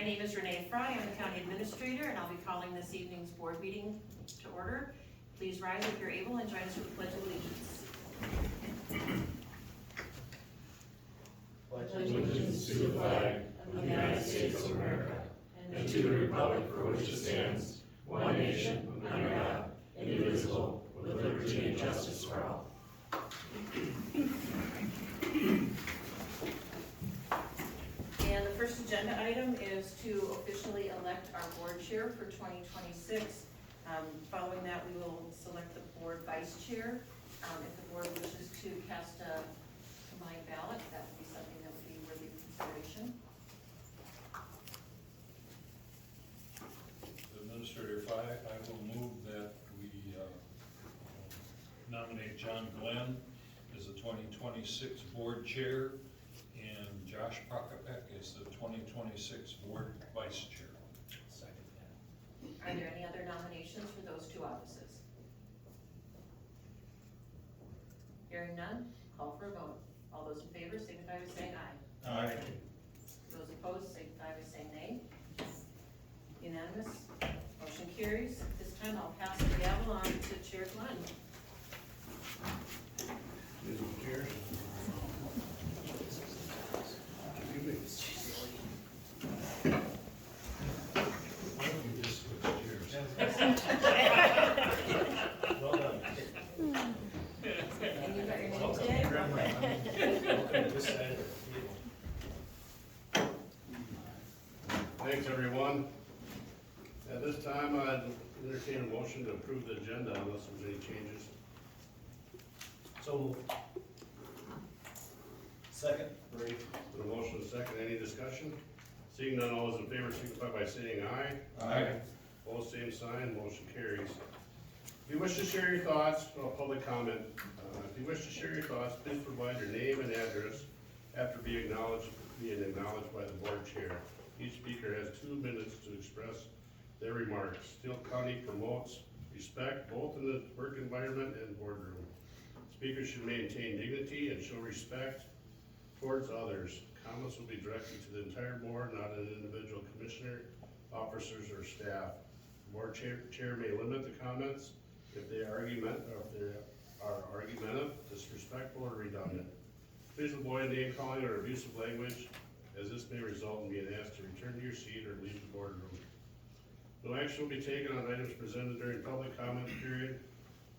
name is Renee Fry. I'm the County Administrator, and I'll be calling this evening's board meeting to order. Please rise if you're able and join us for the Pledge of Allegiance. Pledge allegiance to the flag of the United States of America and to the republic for which it stands, one nation, under God, indivisible, with liberty and justice for all. And the first agenda item is to officially elect our board chair for 2026. Following that, we will select the board vice chair. If the board wishes to cast a combined ballot, that would be something that would be worthy of consideration. Administrator Fry, I will move that we nominate John Glenn as the 2026 board chair and Josh Prokopek as the 2026 board vice chair. Second that. Are there any other nominations for those two offices? Hearing none, call for a vote. All those in favor signify by saying aye. Aye. Those opposed signify by saying nay. Unanimous. Motion carries. At this time, I'll pass the gavel on to Chair Glenn. Chair. Why don't we just switch chairs? Well done. And you got your name today? Welcome to this side of the table. Thanks, everyone. At this time, I'd entertain a motion to approve the agenda unless there's any changes. So moved. Second. Great. The motion is second. Any discussion? Seeing none, all those in favor signify by saying aye. Aye. Opposed, same sign. Motion carries. If you wish to share your thoughts, public comment. If you wish to share your thoughts, please provide your name and address after being acknowledged by the board chair. Each speaker has 2 minutes to express their remarks. Steele County promotes respect both in the work environment and boardroom. Speakers should maintain dignity and show respect towards others. Comments will be directed to the entire board, not an individual commissioner, officers, or staff. The board chair may limit the comments if they are argumentative, disrespectful, or redundant. Please avoid name calling or abusive language, as this may result in being asked to return to your seat or leave the boardroom. No action will be taken on items presented during public comment period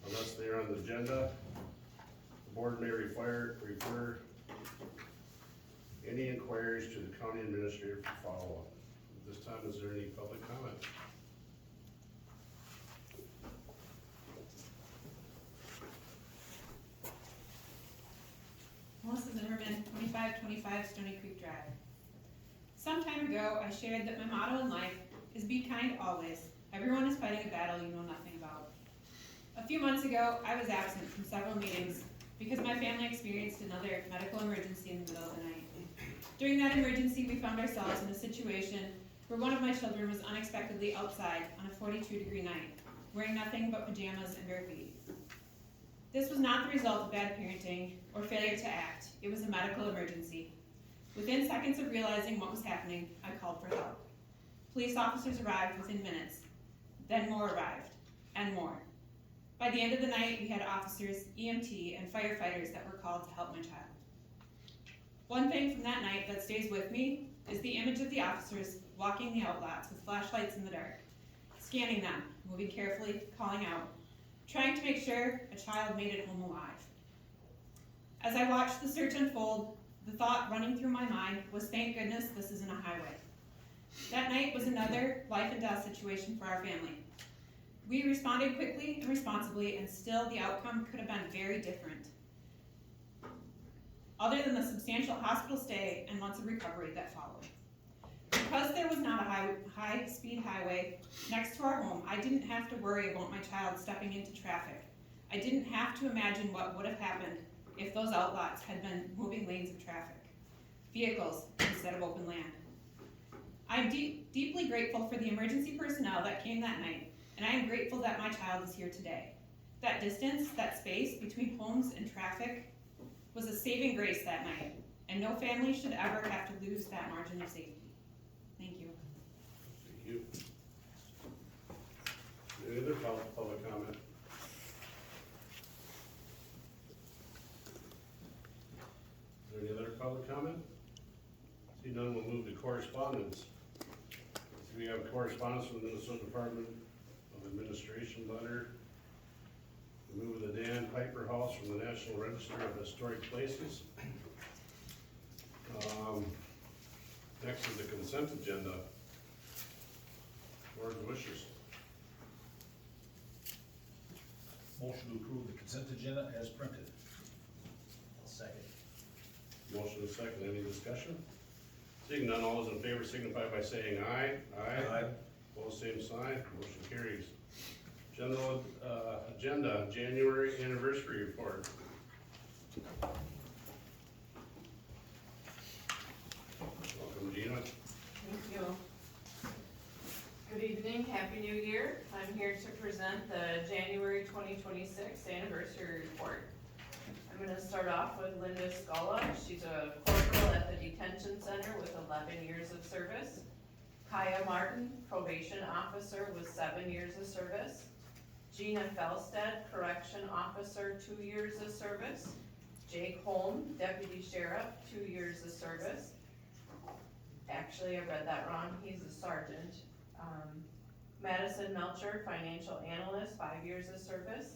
unless they are on the agenda. The board may refer any inquiries to the county administrator for follow-up. At this time, is there any public comment? Melissa Zimmerman, 2525 Stony Creek Drive. Some time ago, I shared that my motto in life is be kind always. Everyone is fighting a battle you know nothing about. A few months ago, I was absent from several meetings because my family experienced another medical emergency in the middle of the night. During that emergency, we found ourselves in a situation where one of my children was unexpectedly outside on a 42-degree night, wearing nothing but pajamas and bare feet. This was not the result of bad parenting or failure to act. It was a medical emergency. Within seconds of realizing what was happening, I called for help. Police officers arrived within minutes. Then more arrived, and more. By the end of the night, we had officers, EMT, and firefighters that were called to help my child. One thing from that night that stays with me is the image of the officers walking the outlots with flashlights in the dark, scanning them, moving carefully, calling out, trying to make sure a child made it home alive. As I watched the search unfold, the thought running through my mind was, thank goodness this isn't a highway. That night was another life and death situation for our family. We responded quickly and responsibly, and still the outcome could have been very different. Other than the substantial hospital stay and months of recovery that followed. Because there was not a high-speed highway next to our home, I didn't have to worry about my child stepping into traffic. I didn't have to imagine what would have happened if those outlots had been moving lanes of traffic, vehicles instead of open land. I'm deeply grateful for the emergency personnel that came that night, and I am grateful that my child is here today. That distance, that space between homes and traffic was a saving grace that night, and no family should ever have to lose that margin of safety. Thank you. you. Any other public comment? Is there any other public comment? See none, we'll move to correspondence. We have correspondence from the Minnesota Department of Administration letter. Remove the Dan Piper House from the National Register of Historic Places. Next is the consent agenda. Board's wishes. Motion to approve the consent agenda as printed. I'll second. Motion is second, any discussion? Seeing none, all those in favor signify by saying aye. Aye. Opposed, same sign, motion carries. General, agenda, January anniversary report. Welcome, Gina. Thank you. Good evening, Happy New Year. I'm here to present the January 2026 anniversary report. I'm gonna start off with Linda Scala. She's a corporal at the detention center with 11 years of service. Kaya Martin, probation officer with 7 years of service. Gina Felstead, correction officer, 2 years of service. Jake Holm, deputy sheriff, 2 years of service. Actually, I read that wrong, he's a sergeant. Madison Melcher, financial analyst, 5 years of service.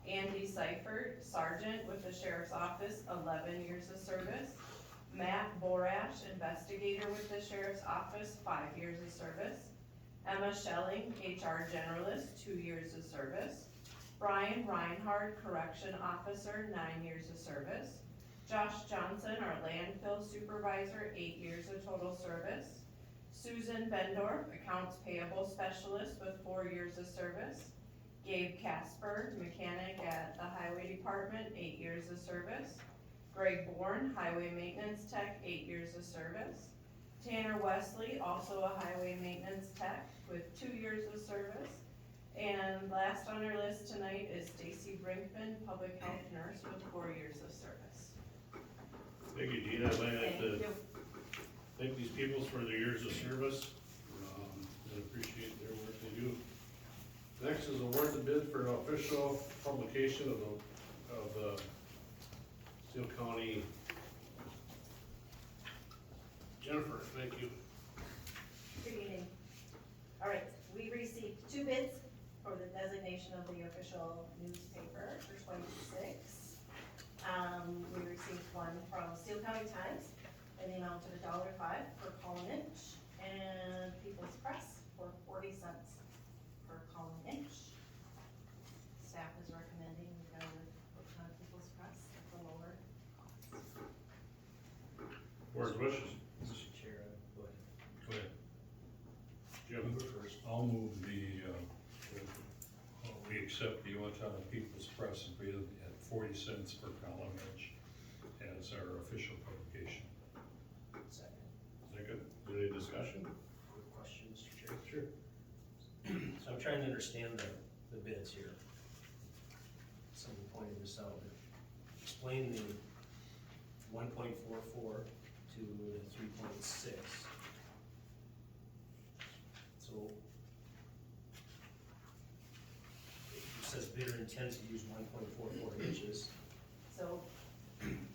Andy Seifert, sergeant with the sheriff's office, 11 years of service. Matt Borash, investigator with the sheriff's office, 5 years of service. Emma Schelling, HR generalist, 2 years of service. Brian Reinhardt, correction officer, 9 years of service. Josh Johnson, our landfill supervisor, 8 years of total service. Susan Bendorf, accounts payable specialist with 4 years of service. Gabe Casper, mechanic at the highway department, 8 years of service. Greg Bourne, highway maintenance tech, 8 years of service. Tanner Wesley, also a highway maintenance tech with 2 years of service. And last on our list tonight is Stacy Brinkman, public health nurse with 4 years of service. Thank you, Gina. I'd like Thank to you. thank these people for their years of service, and appreciate their work they do. Next is award the bid for official publication of the Steele County. Jennifer, thank you. Good evening. All right, we received 2 bids for the designation of the official newspaper for 26. We received one from Steele County Times in the amount of $1.05 per column inch, and People's Press for 40 cents per column inch. Staff is recommending we go with People's Press at the lower. Board's wishes. Mr. Chair, go ahead. Go ahead. Jim. First, I'll move we accept the Owatonna People's Press bid at 40 cents per column inch as our official publication. Second. Is that good? Is there any discussion? Quick question, Mr. Chair. Sure. So I'm trying to understand the bids here. Someone pointed this out, but explain the 1.44 to the 3.6. So it says bidder intends to use 1.44 inches. So,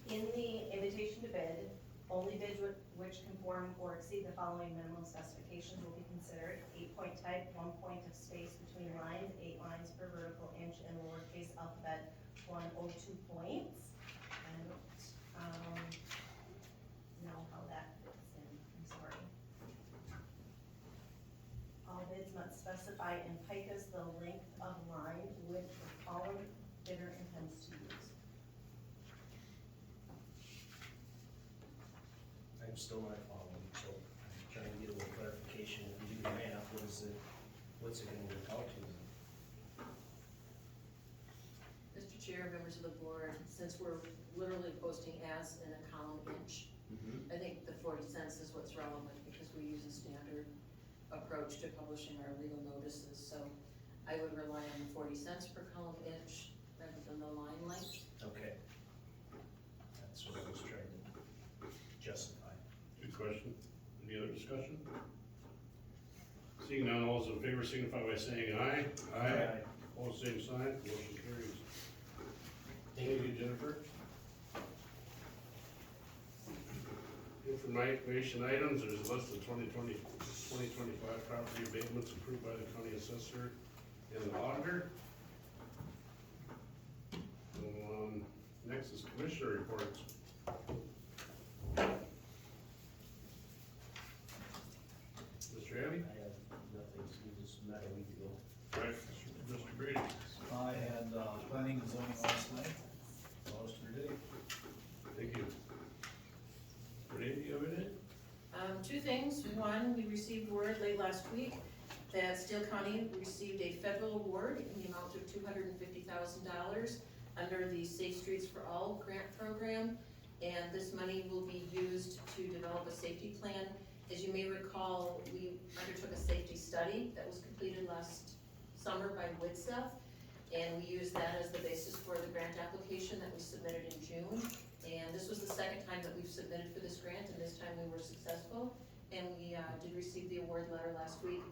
in the invitation to bid, only bids which conform or exceed the following minimum specifications will be considered: 8-point type, 1 point of space between lines, 8 lines per vertical inch, and lowercase alphabet 102 points. I don't know how that fits in, I'm sorry. All bids must specify in picas the length of line which the column bidder intends to use. I'm still not following, so I'm trying to get a little clarification. If you do the math, what's it gonna work out to? Mr. Chair, members of the board, since we're literally posting as in a column inch, I think the 40 cents is what's relevant because we use a standard approach to publishing our legal notices. So I would rely on the 40 cents per column inch rather than the line length. Okay. That's what I was trying to justify. Good question. Any other discussion? Seeing none, all those in favor signify by saying aye. Aye. All same sign, motion carries. Thank you, Jennifer. Information items, there's a list of 2025 property abatements approved by the county assessor and the auditor. Next is commissioner reports. Mr. Abbey? I have nothing, so we just met a week ago. Right. Mr. Brady? I had planning and zoning last night, lost your day. Thank you. Renee, do you have anything? Two things. One, we received word late last week that Steele County received a federal award in the amount of $250,000 under the Safe Streets for All grant program. And this money will be used to develop a safety plan. As you may recall, we undertook a safety study that was completed last summer by WITSEF. And we used that as the basis for the grant application that we submitted in June. And this was the second time that we've submitted for this grant, and this time we were successful. And we did receive the award letter last week.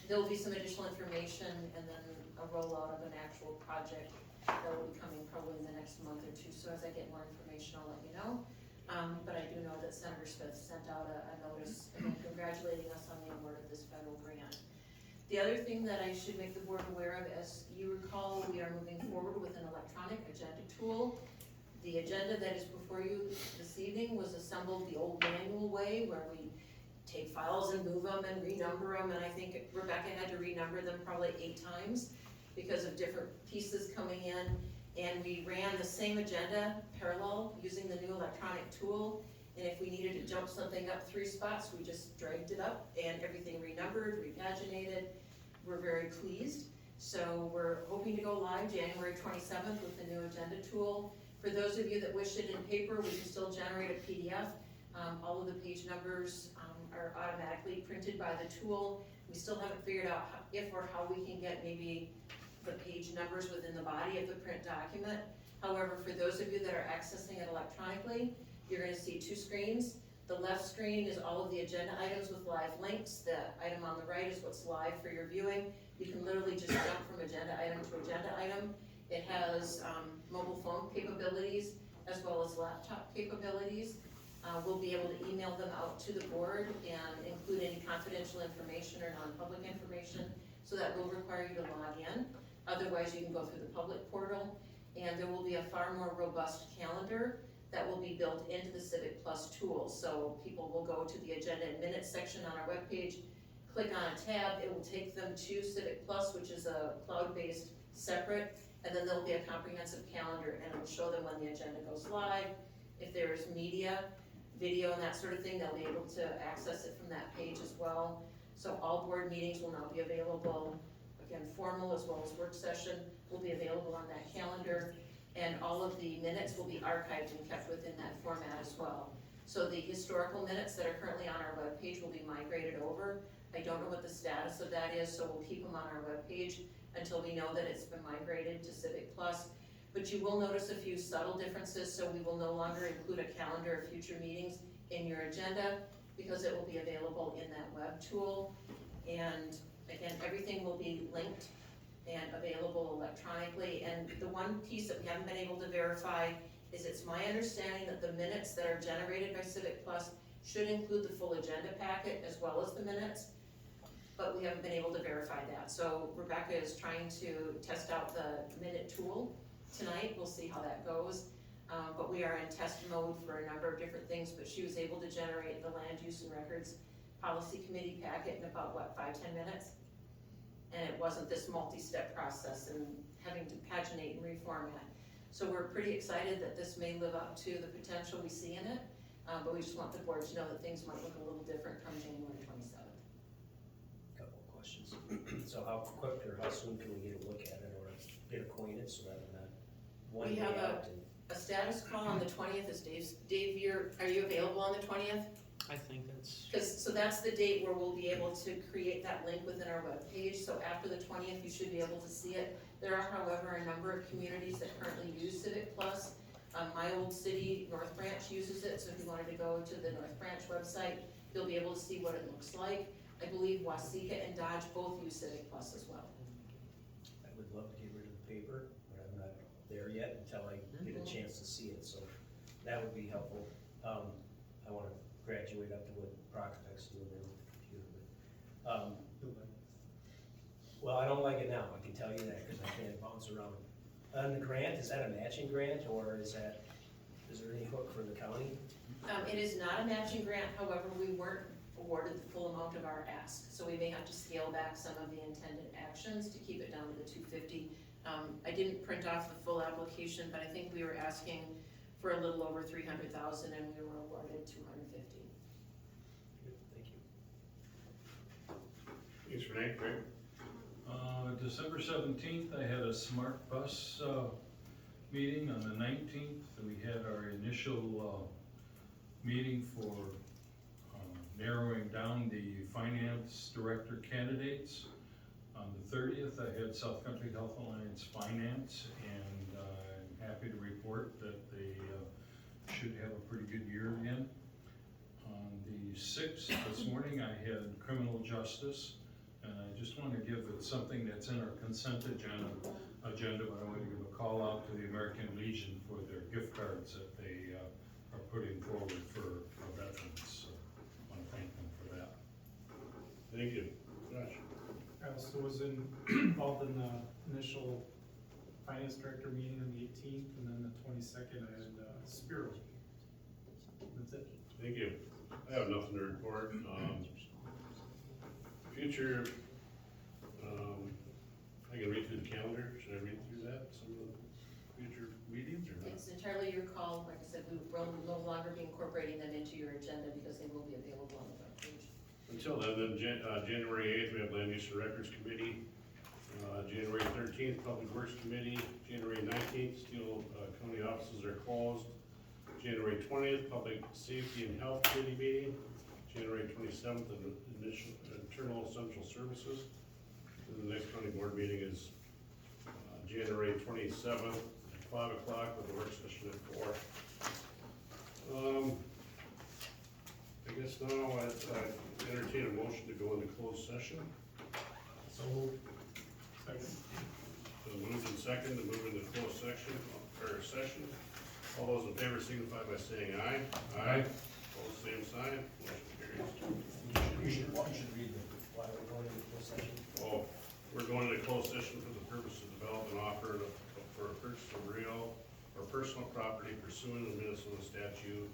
There'll be some additional information and then a rollout of an actual project that will be coming probably in the next month or two. So as I get more information, I'll let you know. But I do know that Senator Smith sent out a notice congratulating us on the award of this federal grant. The other thing that I should make the board aware of, as you recall, we are moving forward with an electronic agenda tool. The agenda that is before you this evening was assembled the old manual way, where we take files and move them and renumber them, and I think Rebecca had to renumber them probably 8 times because of different pieces coming in. And we ran the same agenda parallel using the new electronic tool. And if we needed to jump something up 3 spots, we just dragged it up and everything renumbered, repaginated. We're very pleased. So we're hoping to go live January 27th with the new agenda tool. For those of you that wish it in paper, we can still generate a PDF. All of the page numbers are automatically printed by the tool. We still haven't figured out if or how we can get maybe the page numbers within the body of the print document. However, for those of you that are accessing it electronically, you're going to see 2 screens. The left screen is all of the agenda items with live links. The item on the right is what's live for your viewing. You can literally just jump from agenda item to agenda item. It has mobile phone capabilities as well as laptop capabilities. We'll be able to email them out to the board and include any confidential information or non-public information, so that will require you to log in. Otherwise, you can go through the public portal, and there will be a far more robust calendar that will be built into the Civic Plus tool. So people will go to the agenda and minutes section on our webpage, click on a tab, it will take them to Civic Plus, which is a cloud-based separate, and then there'll be a comprehensive calendar, and it will show them when the agenda goes live. If there is media, video, and that sort of thing, they'll be able to access it from that page as well. So all board meetings will now be available, again, formal as well as work session will be available on that calendar, and all of the minutes will be archived and kept within that format as well. So the historical minutes that are currently on our webpage will be migrated over. I don't know what the status of that is, so we'll keep them on our webpage until we know that it's been migrated to Civic Plus. But you will notice a few subtle differences, so we will no longer include a calendar of future meetings in your agenda because it will be available in that web tool. And again, everything will be linked and available electronically. And the one piece that we haven't been able to verify is it's my understanding that the minutes that are generated by Civic Plus should include the full agenda packet as well as the minutes, but we haven't been able to verify that. So Rebecca is trying to test out the minute tool tonight. We'll see how that goes. But we are in test mode for a number of different things, but she was able to generate the land use and records policy committee packet in about, 5-10 minutes? And it wasn't this multi-step process and having to paginate and reformat. So we're pretty excited that this may live up to the potential we see in it, but we just want the board to know that things might look a little different come January 27th. Couple of questions. So how quick or how soon can we get a look at it or get acquainted so that we're not one We day have out and a status call on the 20th is Dave, are you available on the 20th? I think that's, So that's the date where we'll be able to create that link within our webpage. So after the 20th, you should be able to see it. There are, however, a number of communities that currently use Civic Plus. My old city, North Branch, uses it. So if you wanted to go to the North Branch website, you'll be able to see what it looks like. I believe Wasika and Dodge both use Civic Plus as well. I would love to get rid of the paper, but I'm not there yet until I get a chance to see it, so that would be helpful. I wanna graduate up to what Procopec's doing there with the computer, but, well, I don't like it now, I can tell you that, cause I can't bounce around. On the grant, is that a matching grant, or is there any hook for the county? It is not a matching grant, however, we weren't awarded the full amount of our ask, so we may have to scale back some of the intended actions to keep it down to the 250. I didn't print off the full application, but I think we were asking for a little over 300,000 and we were awarded 250. Good, thank you. Thanks, Renee. Greg? December 17th, I had a smart bus meeting. On the 19th, we had our initial meeting for narrowing down the finance director candidates. On the 30th, I had South Country Health Alliance Finance, and I'm happy to report that they should have a pretty good year again. On the 6th, this morning, I had criminal justice, and I just want to give it something that's in our consent agenda, but I want to give a call out to the American Legion for their gift cards that they are putting forward for our veterans. So I want to thank them for that. Thank you. Josh? I also was involved in the initial finance director meeting on the 18th, and then the 22nd I had Spiro. That's it. Thank you. I have nothing to report. Future, I can read through the calendar. Should I read through that, some of the future meetings or not? It's entirely your call. Like I said, we will no longer be incorporating them into your agenda because they will be available on the webpage. Until then, January 8th, we have Land Use and Records Committee. January 13th, Public Works Committee. January 19th, Steele County offices are closed. January 20th, Public Safety and Health Committee meeting. January 27th, initial internal essential services. And the next county board meeting is January 27th at 5 o'clock with a work session at 4. I guess now I entertain a motion to go into closed session. So, Second. So moved and second to move into closed session. All those in favor signify by saying aye. Aye. Opposed, same sign. Motion carries. you should read why we're going into closed session. Oh, we're going into closed session for the purpose of developing offer for a purchase of real or personal property pursuant to Minnesota statute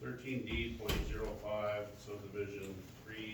13D.05 subdivision 3